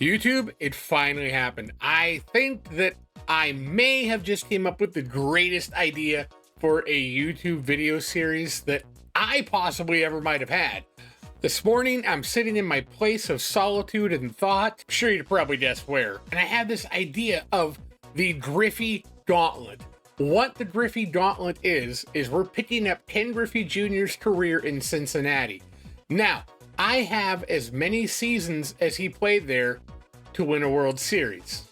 YouTube, it finally happened. I think that I may have just came up with the greatest idea for a YouTube video series that I possibly ever might have had. This morning, I'm sitting in my place of solitude and thought. I'm sure you'd probably guess where. And I have this idea of the Griffey Gauntlet. What the Griffey Gauntlet is we're picking up Ken Griffey Jr.'s career in Cincinnati. Now, I have as many seasons as he played there to win a World Series.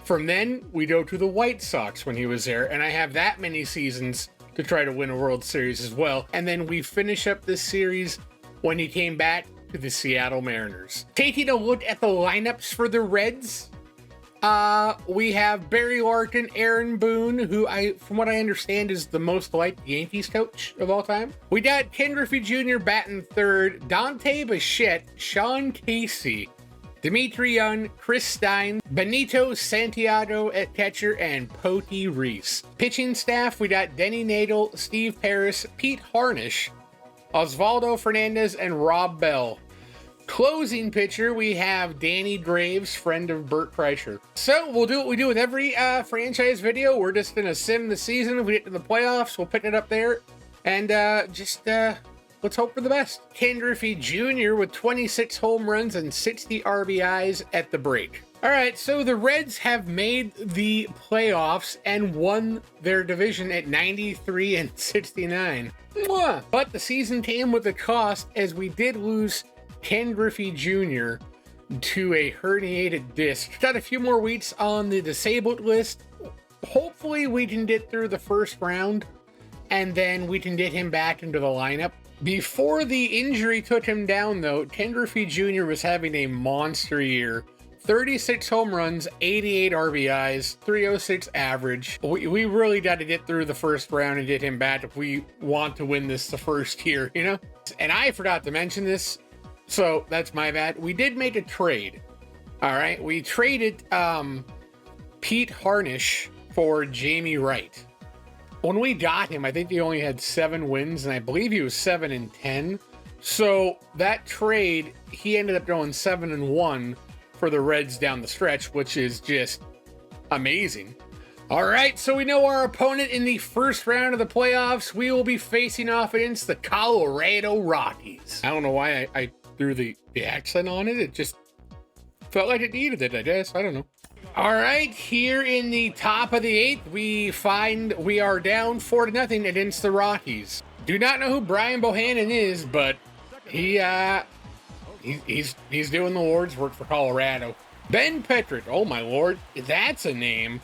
From then, we go to the White Sox when he was there, and I have that many seasons to try to win a World Series as well. And then we finish up this series when he came back to the Seattle Mariners. Taking a look at the lineups for the Reds, we have Barry Larkin, Aaron Boone, who from what I understand is the most liked Yankees coach of all time. We got Ken Griffey Jr. batting third, Dante Bichette, Sean Casey, Dimitri Young, Chris Stein, Benito Santiago at catcher, and Poti Reese. Pitching staff, we got Denny Nadel, Steve Paris, Pete Harnish, Osvaldo Fernandez, and Rob Bell. Closing pitcher, we have Danny Graves, friend of Burt Kreischer. So we'll do what we do with every franchise video. We're just going to sim the season. If we get to the playoffs, we'll pick it up there. And let's hope for the best. Ken Griffey Jr. with 26 home runs and 60 RBIs at the break. All right, so the Reds have made the playoffs and won their division at 93 and 69. But the season came with a cost, as we did lose Ken Griffey Jr. to a herniated disc. Got a few more weeks on the disabled list. Hopefully we can get through the first round, and then we can get him back into the lineup. Before the injury took him down, though, Ken Griffey Jr. was having a monster year. 36 home runs, 88 RBIs, 306 average. We really got to get through the first round and get him back if we want to win this the first year, you know? And I forgot to mention this, so that's my bad. We did make a trade, all right? We traded Pete Harnish for Jamie Wright. When we got him, I think he only had 7 wins, and I believe he was 7-10. So that trade, he ended up going 7-1 for the Reds down the stretch, which is just amazing. All right, so we know our opponent in the first round of the playoffs. We will be facing off against the Colorado Rockies. I don't know why I threw the accent on it. It just felt like it needed it, I guess. I don't know. All right, here in the top of the 8th, we find we are down 4-0 against the Rockies. Do not know who Brian Bohannon is, but he's doing the Lord's work for Colorado. Ben Petrick, oh my Lord, that's a name.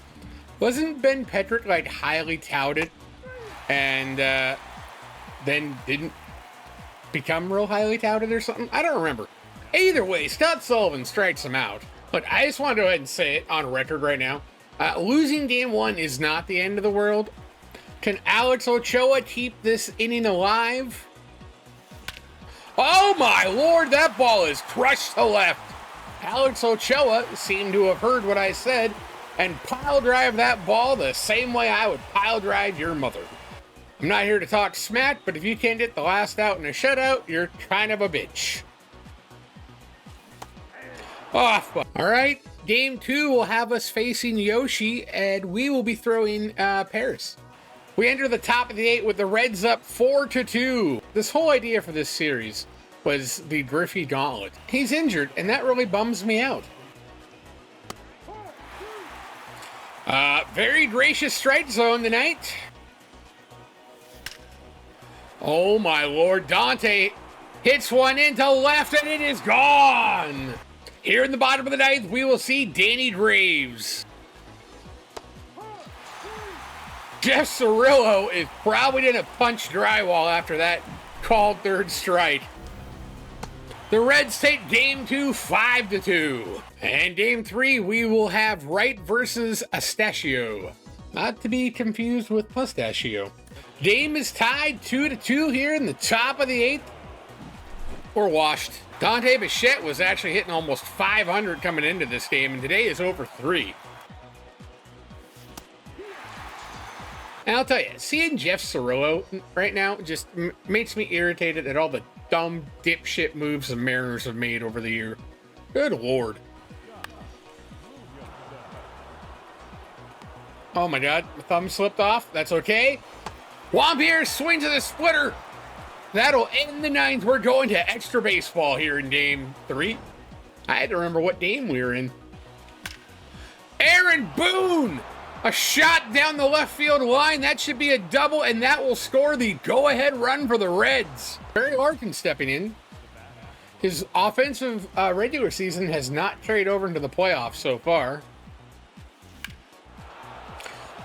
Wasn't Ben Petrick like highly touted and then didn't become real highly touted or something? I don't remember. Either way, Scott Sullivan strikes him out. Look, I just want to go ahead and say it on record right now. Losing game 1 is not the end of the world. Can Alex Ochoa keep this inning alive? Oh my Lord, that ball is crushed to left. Alex Ochoa seemed to have heard what I said and pile drive that ball the same way I would pile drive your mother. I'm not here to talk smack, but if you can't get the last out in a shutout, you're kind of a bitch. Oh, all right, game 2 will have us facing Yoshi, and we will be throwing Paris. We enter the top of the 8th with the Reds up 4-2. This whole idea for this series was the Griffey Gauntlet. He's injured, and that really bums me out. Very gracious strike zone tonight. Oh my Lord, Dante hits one into left, and it is gone. Here in the bottom of the 9th, we will see Danny Graves. Jeff Cirillo is probably going to punch drywall after that called third strike. The Reds take game 2, 5-2. And game 3, we will have Wright versus Astachio. Not to be confused with Pistachio. Game is tied 2-2 here in the top of the 8th. We're washed. Dante Bichette was actually hitting almost 500 coming into this game, and today is over 3. And I'll tell you, seeing Jeff Cirillo right now just makes me irritated at all the dumb dipshit moves the Mariners have made over the year. Good Lord. Oh my God, the thumb slipped off. That's okay. Wampier swings of the splitter. That'll end the ninth. We're going to extra baseball here in game 3. I had to remember what game we were in. Aaron Boone! A shot down the left field line. That should be a double, and that will score the go-ahead run for the Reds. Barry Larkin stepping in. His offensive regular season has not carried over into the playoffs so far.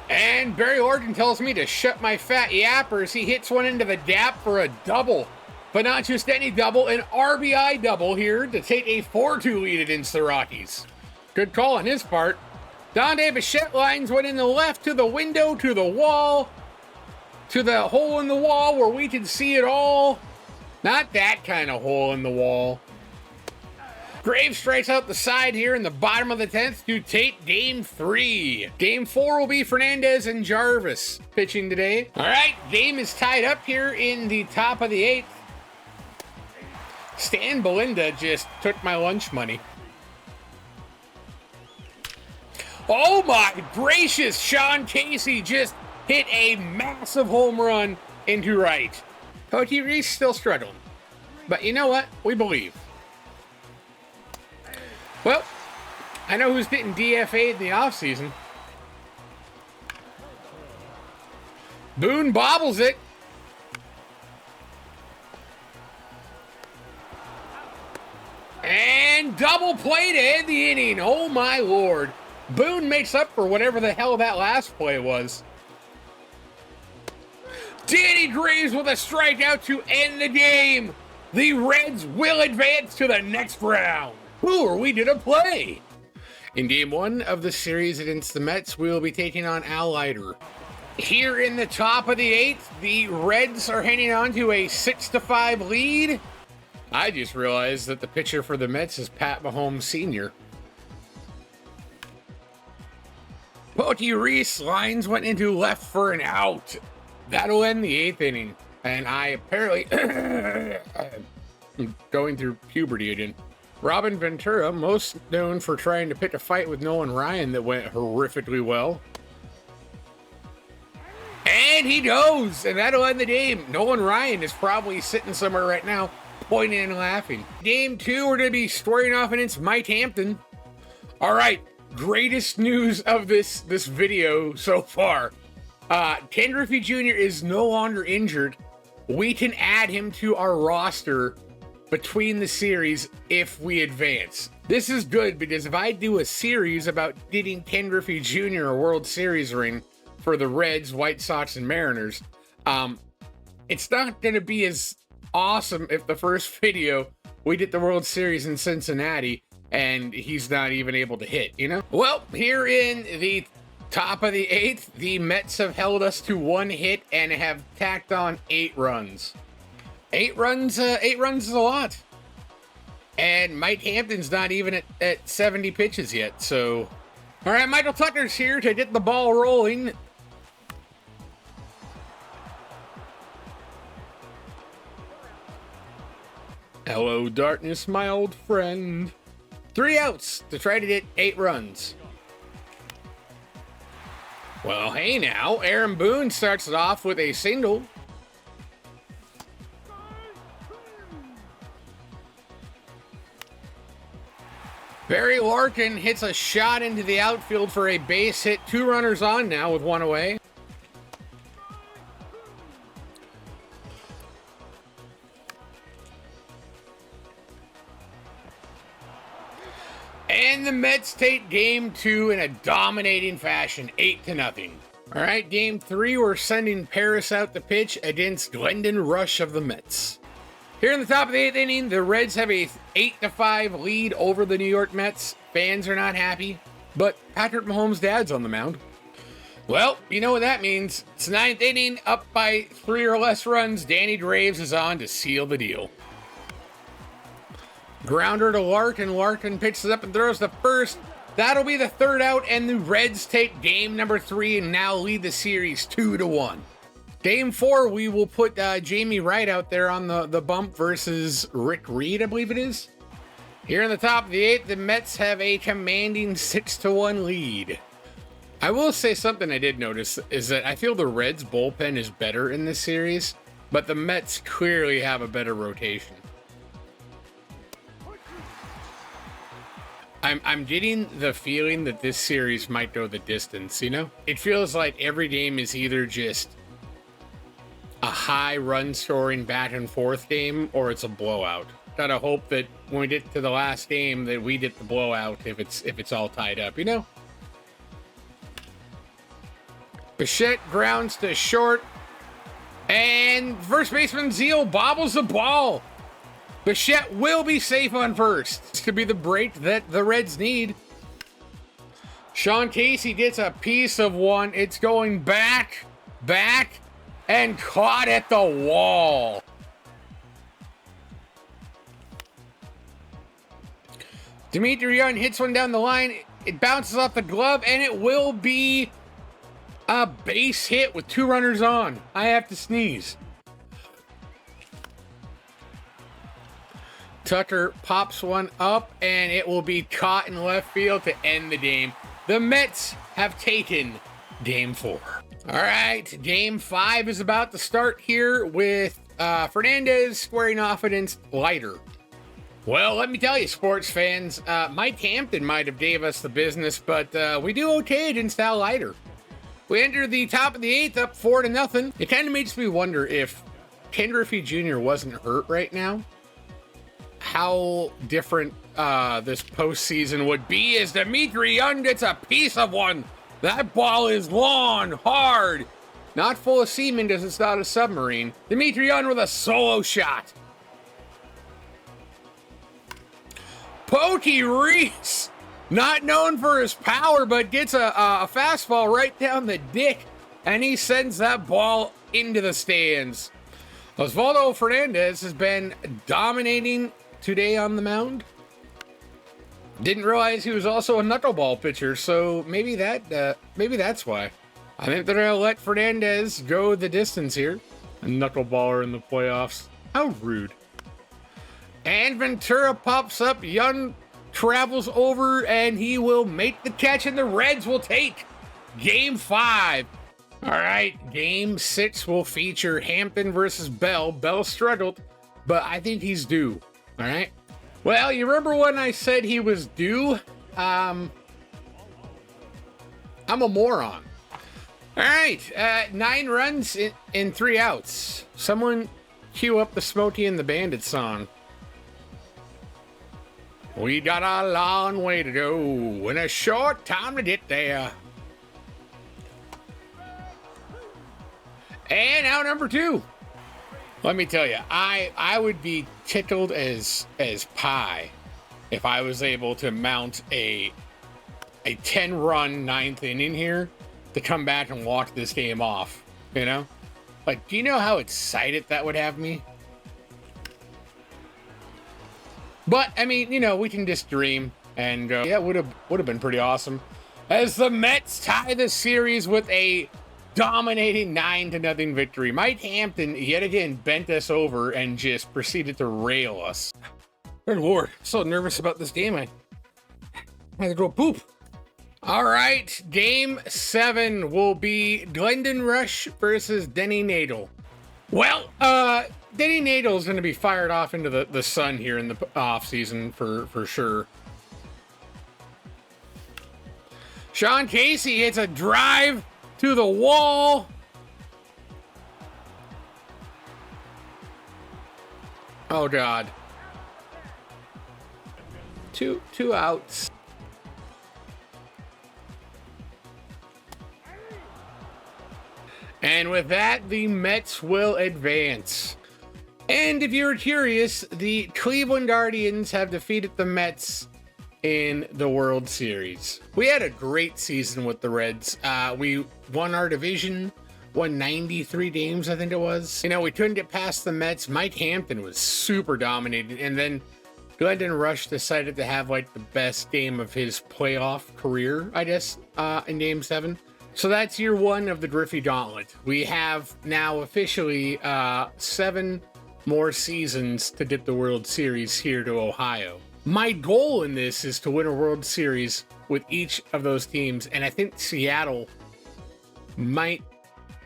And Barry Larkin tells me to shut my fat yappers. He hits one into the gap for a double. But not just any double, an RBI double here to take a 4-2 lead against the Rockies. Good call on his part. Dante Bichette lines one in the left to the window, to the wall, to the hole in the wall where we can see it all. Not that kind of hole in the wall. Graves strikes out the side here in the bottom of the 10th to take game 3. Game 4 will be Fernandez and Jarvis pitching today. All right, game is tied up here in the top of the 8th. Stan Belinda just took my lunch money. Oh my gracious, Sean Casey just hit a massive home run into right. Cody Reese still struggling. But you know what? We believe. Well, I know who's getting DFA'd in the offseason. Boone bobbles it. And double play to end the inning. Oh my Lord. Boone makes up for whatever the hell that last play was. Danny Graves with a strikeout to end the game. The Reds will advance to the next round. Who are we to play? In game 1 of the series against the Mets, we will be taking on Al Leiter. Here in the top of the 8th, the Reds are hanging on to a 6-5 lead. I just realized that the pitcher for the Mets is Pat Mahomes Sr. Cody Reese lines went into left for an out. That'll end the 8th inning. And I apparently I'm going through puberty again. Robin Ventura, most known for trying to pick a fight with Nolan Ryan that went horrifically well. And he goes, and that'll end the game. Nolan Ryan is probably sitting somewhere right now, pointing and laughing. Game 2, we're going to be squaring off against Mike Hampton. All right, greatest news of this video so far. Ken Griffey Jr. is no longer injured. We can add him to our roster between the series if we advance. This is good because if I do a series about getting Ken Griffey Jr. a World Series ring for the Reds, White Sox, and Mariners, it's not going to be as awesome if the first video we did the World Series in Cincinnati and he's not even able to hit, you know? Well, here in the top of the 8th, the Mets have held us to 1 hit and have tacked on 8 runs. 8 runs is a lot. And Mike Hampton's not even at 70 pitches yet, so. All right, Michael Tucker's here to get the ball rolling. Hello, darkness, my old friend. 3 outs to try to get 8 runs. Well, hey now, Aaron Boone starts it off with a single. Barry Larkin hits a shot into the outfield for a base hit. 2 runners on now with 1 away. And the Mets take game 2 in a dominating fashion, 8-0. All right, game 3, we're sending Paris out to pitch against Glendon Rush of the Mets. Here in the top of the 8th inning, the Reds have a 8-5 lead over the New York Mets. Fans are not happy, but Patrick Mahomes' dad's on the mound. Well, you know what that means. It's 9th inning, up by 3 or less runs. Danny Graves is on to seal the deal. Grounder to Larkin. Larkin pitches up and throws the first. That'll be the 3rd out, and the Reds take game number 3 and now lead the series 2-1. Game 4, we will put Jamie Wright out there on the bump versus Rick Reed, I believe it is. Here in the top of the 8th, the Mets have a commanding 6-1 lead. I will say something I did notice is that I feel the Reds bullpen is better in this series, but the Mets clearly have a better rotation. I'm getting the feeling that this series might go the distance, you know? It feels like every game is either just a high run scoring back and forth game or it's a blowout. Gotta hope that when we get to the last game that we get the blowout if it's all tied up, you know? Bichette grounds to short, and first baseman Zeal bobbles the ball. Bichette will be safe on first. This could be the break that the Reds need. Sean Casey gets a piece of one. It's going back, and caught at the wall. Dimitri Young hits one down the line. It bounces off the glove, and it will be a base hit with 2 runners on. I have to sneeze. Tucker pops one up, and it will be caught in left field to end the game. The Mets have taken Game 4. All right, Game 5 is about to start here with Fernandez squaring off against Leiter. Well, let me tell you, sports fans, Mike Hampton might have gave us the business, but we do okay against Al Leiter. We enter the top of the 8th up 4-0. It kind of makes me wonder if Ken Griffey Jr. wasn't hurt right now, how different this postseason would be as Dimitri Young gets a piece of one. That ball is long, hard, not full of semen because it's not a submarine. Dimitri Young with a solo shot. Pokey Reese, not known for his power, but gets a fastball right down the dick, and he sends that ball into the stands. Osvaldo Fernandez has been dominating today on the mound. Didn't realize he was also a knuckleball pitcher, so maybe that's why. I think they're gonna let Fernandez go the distance here. A knuckleballer in the playoffs. How rude. And Ventura pops up. Young travels over, and he will make the catch, and the Reds will take Game 5. All right, Game 6 will feature Hampton versus Bell. Bell struggled, but I think he's due. All right. Well, you remember when I said he was due? I'm a moron. All right, 9 runs in 3 outs. Someone cue up the Smokey and the Bandit song. We got a long way to go and a short time to get there. And out number 2. Let me tell you, I would be tickled as pie if I was able to mount a 10-run 9th inning here to come back and walk this game off, you know? Like, do you know how excited that would have me? But, I mean, you know, we can just dream, and yeah, would have been pretty awesome. As the Mets tie the series with a dominating 9-0 victory. Mike Hampton yet again bent us over and just proceeded to rail us. Good Lord, so nervous about this game. I had to go poop. All right, Game 7 will be Glendon Rush versus Denny Nadel. Well, Denny Nadel is going to be fired off into the sun here in the offseason for sure. Sean Casey hits a drive to the wall. Oh, God. Two outs. And with that, the Mets will advance. And if you were curious, the Cleveland Guardians have defeated the Mets in the World Series. We had a great season with the Reds. We won our division, won 93 games, I think it was. You know, we couldn't get past the Mets. Mike Hampton was super dominating. And then Glendon Rush decided to have like the best game of his playoff career, I guess, in Game 7. So that's year 1 of the Griffey Gauntlet. We have now officially 7 more seasons to get the World Series here to Ohio. My goal in this is to win a World Series with each of those teams, and I think Seattle might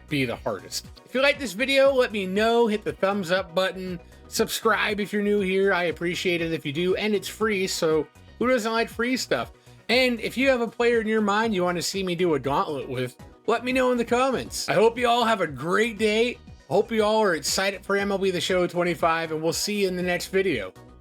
be the hardest. If you like this video, let me know. Hit the thumbs up button. Subscribe if you're new here. I appreciate it if you do, and it's free, so who doesn't like free stuff? And if you have a player in your mind you want to see me do a gauntlet with, let me know in the comments. I hope you all have a great day. Hope you all are excited for MLB The Show 25, and we'll see you in the next video.